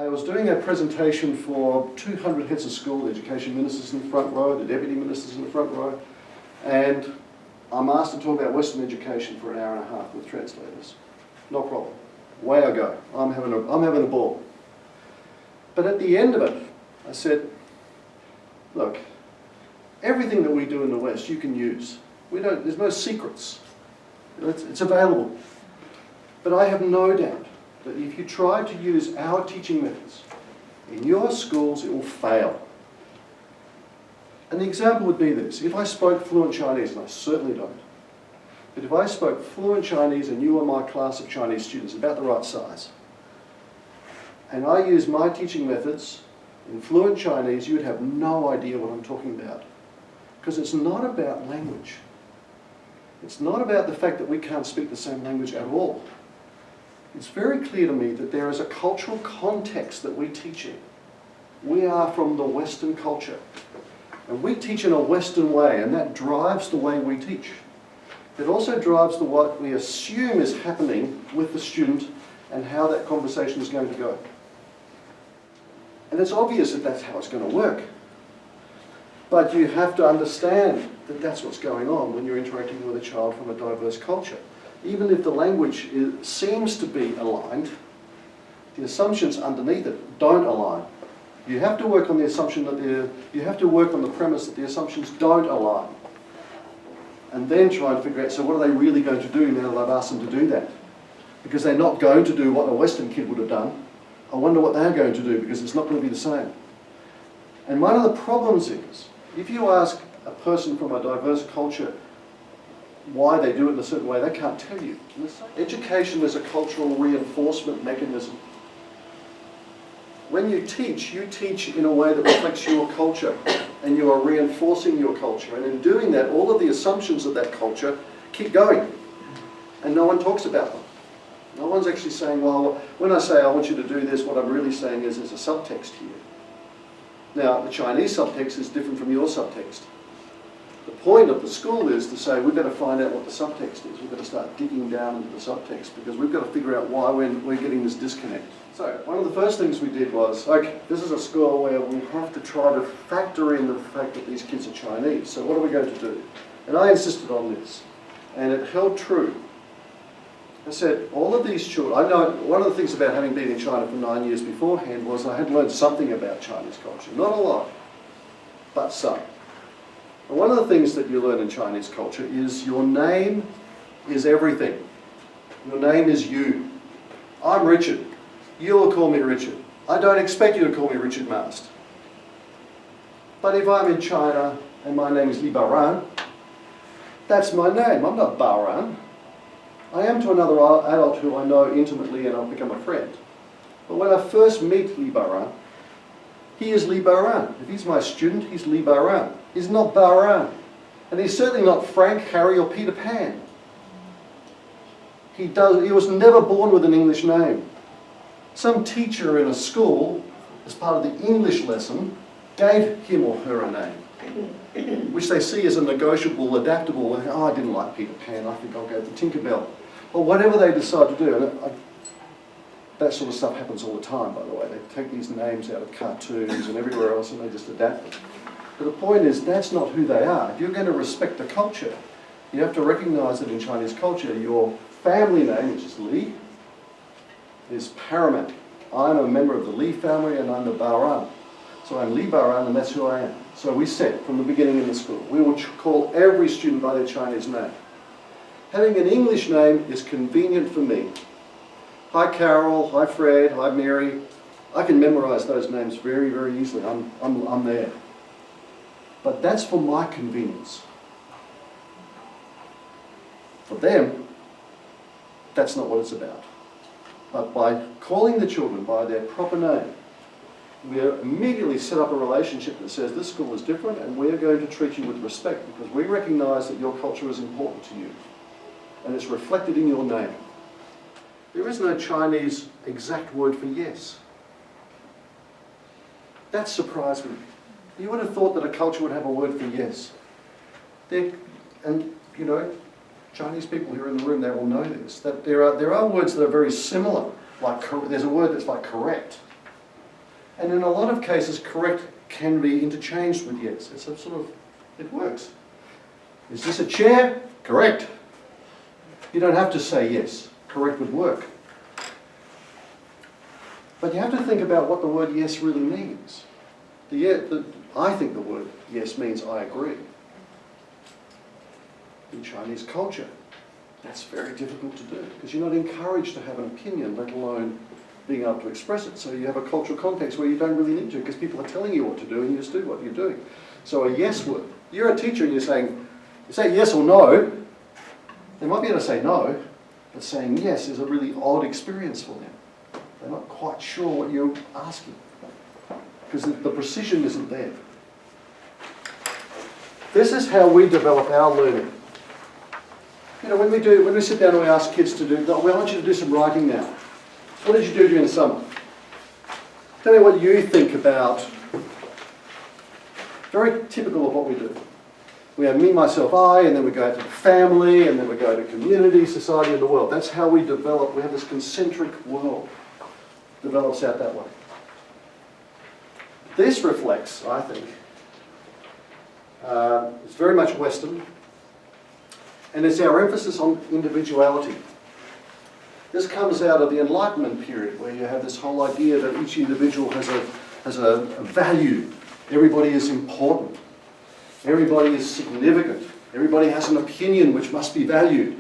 was doing a presentation for 200 heads of school, the education ministers in the front row, the deputy ministers in the front row, and I'm asked to talk about Western education for an hour and a half with translators. No problem. Away I go. I'm having a ball. But at the end of it, I said, look, everything that we do in the West you can use. There's no secrets. It's available. But I have no doubt that if you try to use our teaching methods in your schools, it will fail. And the example would be this. If I spoke fluent Chinese, and I certainly don't, but if I spoke fluent Chinese and you were my class of Chinese students, about the right size, and I use my teaching methods in fluent Chinese, you would have no idea what I'm talking about. Because it's not about language. It's not about the fact that we can't speak the same language at all. It's very clear to me that there is a cultural context that we teach in. We are from the Western culture. And we teach in a Western way, and that drives the way we teach. It also drives what we assume is happening with the student and how that conversation is going to go. And it's obvious that that's how it's going to work. But you have to understand that that's what's going on when you're interacting with a child from a diverse culture. Even if the language seems to be aligned, the assumptions underneath it don't align. You have to work on the assumption that you have to work on the premise that the assumptions don't align. And then try and figure out, so what are they really going to do now that I've asked them to do that? Because they're not going to do what a Western kid would have done. I wonder what they're going to do, because it's not going to be the same. And one of the problems is, if you ask a person from a diverse culture why they do it in a certain way, they can't tell you. Education is a cultural reinforcement mechanism. When you teach in a way that reflects your culture, and you are reinforcing your culture. And in doing that, all of the assumptions of that culture keep going. And no one talks about them. No one's actually saying, well, when I say I want you to do this, what I'm really saying is there's a subtext here. Now, the Chinese subtext is different from your subtext. The point of the school is to say, we've got to find out what the subtext is. We've got to start digging down into the subtext, because we've got to figure out why we're getting this disconnect. So, one of the first things we did was, okay, this is a school where we have to try to factor in the fact that these kids are Chinese. So what are we going to do? And I insisted on this. And it held true. I said, all of these children, I know one of the things about having been in China for 9 years beforehand was I had learned something about Chinese culture. Not a lot, but some. And one of the things that you learn in Chinese culture is your name is everything. Your name is you. I'm Richard. You will call me Richard. I don't expect you to call me Richard Mast. But if I'm in China and my name is Li Baoran, that's my name. I'm not Baoran. I am to another adult who I know intimately and I've become a friend. But when I first meet Li Baoran, he is Li Baoran. If he's my student, he's Li Baoran. He's not Baoran. And he's certainly not Frank, Harry, or Peter Pan. He was never born with an English name. Some teacher in a school, as part of the English lesson, gave him or her a name, which they see as a negotiable, adaptable. Oh, I didn't like Peter Pan, I think I'll go to Tinkerbell. Or whatever they decide to do. And that sort of stuff happens all the time, by the way. They take these names out of cartoons and everywhere else and they just adapt them. But the point is, that's not who they are. If you're going to respect the culture, you have to recognize that in Chinese culture, your family name, which is Li, is paramount. I'm a member of the Li family and I'm the Baoran. So I'm Li Baoran and that's who I am. So we said from the beginning in the school, we will call every student by their Chinese name. Having an English name is convenient for me. Hi Carol, hi Fred, hi Mary. I can memorize those names very, very easily. I'm there. But that's for my convenience. For them, that's not what it's about. But by calling the children by their proper name, we immediately set up a relationship that says this school is different and we're going to treat you with respect because we recognize that your culture is important to you and it's reflected in your name. There is no Chinese exact word for yes. That surprised me. You would have thought that a culture would have a word for yes. And you know, Chinese people who are in the room, they will know this, that there are words that are very similar. Like, there's a word that's like correct. And in a lot of cases, correct can be interchanged with yes. It's a sort of, it works. Is this a chair? Correct. You don't have to say yes. Correct would work. But you have to think about what the word yes really means. I think the word yes means I agree. In Chinese culture, that's very difficult to do because you're not encouraged to have an opinion, let alone being able to express it. So you have a cultural context where you don't really need to because people are telling you what to do and you just do what you're doing. So a yes word. You're a teacher and you say yes or no. They might be able to say no, but saying yes is a really odd experience for them. They're not quite sure what you're asking because the precision isn't there. This is how we develop our learning. You know, when we sit down and we ask kids to do, we want you to do some writing now. What did you do during the summer? Tell me what you think about. Very typical of what we do. We have me, myself, I, and then we go out to the family, and then we go to community, society, and the world. That's how we develop. We have this concentric world. Develops out that way. This reflects, I think, it's very much Western, and it's our emphasis on individuality. This comes out of the Enlightenment period, where you have this whole idea that each individual has a value. Everybody is important. Everybody is significant. Everybody has an opinion which must be valued.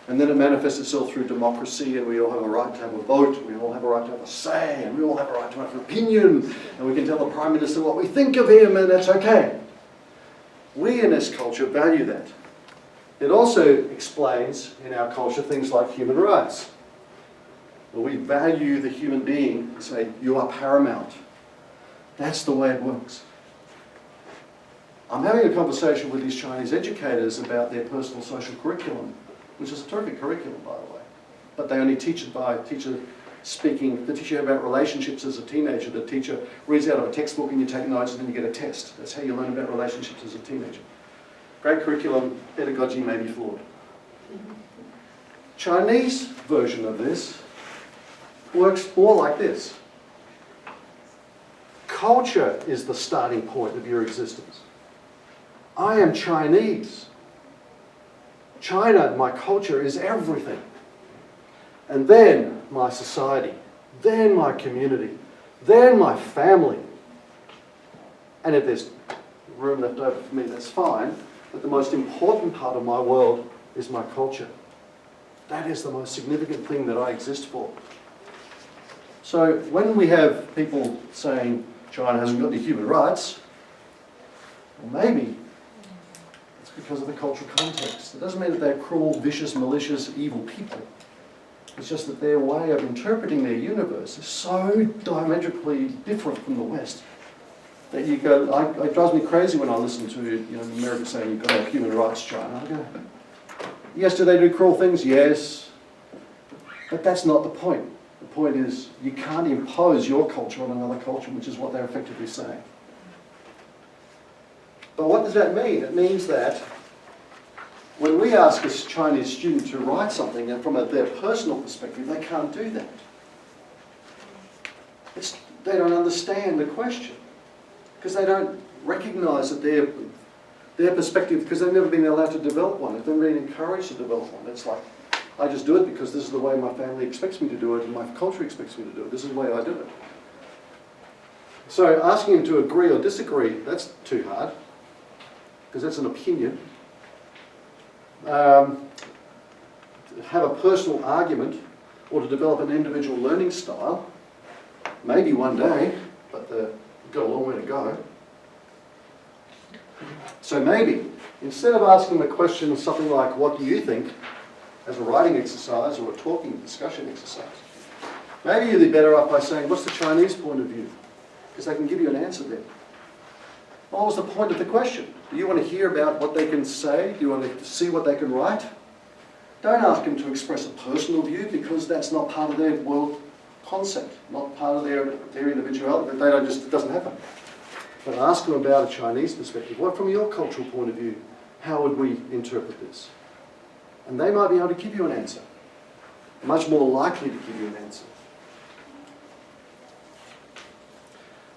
And then it manifests itself through democracy, and we all have a right to have a vote, we all have a right to have a say, and we all have a right to have an opinion, and we can tell the Prime Minister what we think of him, and that's okay. We in this culture value that. It also explains in our culture things like human rights. We value the human being and say, you are paramount. That's the way it works. I'm having a conversation with these Chinese educators about their personal social curriculum, which is a terrific curriculum, by the way. But they only teach it by teacher speaking. They teach you about relationships as a teenager. The teacher reads out of a textbook and you take notes and then you get a test. That's how you learn about relationships as a teenager. Great curriculum, pedagogy may be flawed. Chinese version of this works more like this. Culture is the starting point of your existence. I am Chinese. China, my culture, is everything. And then my society, then my community, then my family. And if there's room left over for me, that's fine. But the most important part of my world is my culture. That is the most significant thing that I exist for. So when we have people saying China hasn't got any human rights, well, maybe it's because of the cultural context. It doesn't mean that they're cruel, vicious, malicious, evil people. It's just that their way of interpreting their universe is so diametrically different from the West that you go, it drives me crazy when I listen to America saying you've got to have human rights, China. I go, yes, do they do cruel things? Yes. But that's not the point. The point is you can't impose your culture on another culture, which is what they're effectively saying. But what does that mean? It means that when we ask a Chinese student to write something and from their personal perspective, they can't do that. They don't understand the question because they don't recognise that their perspective, because they've never been allowed to develop one. They've never been encouraged to develop one. It's like, I just do it because this is the way my family expects me to do it and my culture expects me to do it. This is the way I do it. So asking them to agree or disagree, that's too hard because that's an opinion. Have a personal argument or to develop an individual learning style, maybe one day, but we've got a long way to go. So maybe, instead of asking the question something like, what do you think, as a writing exercise or a talking discussion exercise, maybe you'd be better off by saying, what's the Chinese point of view? Because they can give you an answer there. What was the point of the question? Do you want to hear about what they can say? Do you want to see what they can write? Don't ask them to express a personal view because that's not part of their world concept, not part of their individuality. It doesn't happen. But ask them about a Chinese perspective. What, from your cultural point of view, how would we interpret this? And they might be able to give you an answer. Much more likely to give you an answer.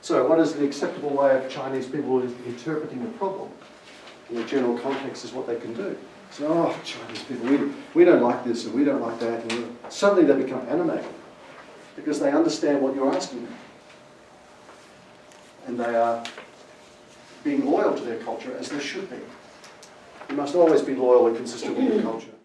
So what is the acceptable way of Chinese people interpreting the problem in the general context is what they can do. So, oh, Chinese people, we don't like this and we don't like that. And suddenly they become animated because they understand what you're asking them. And they are being loyal to their culture as they should be. You must always be loyal and consistent with your culture.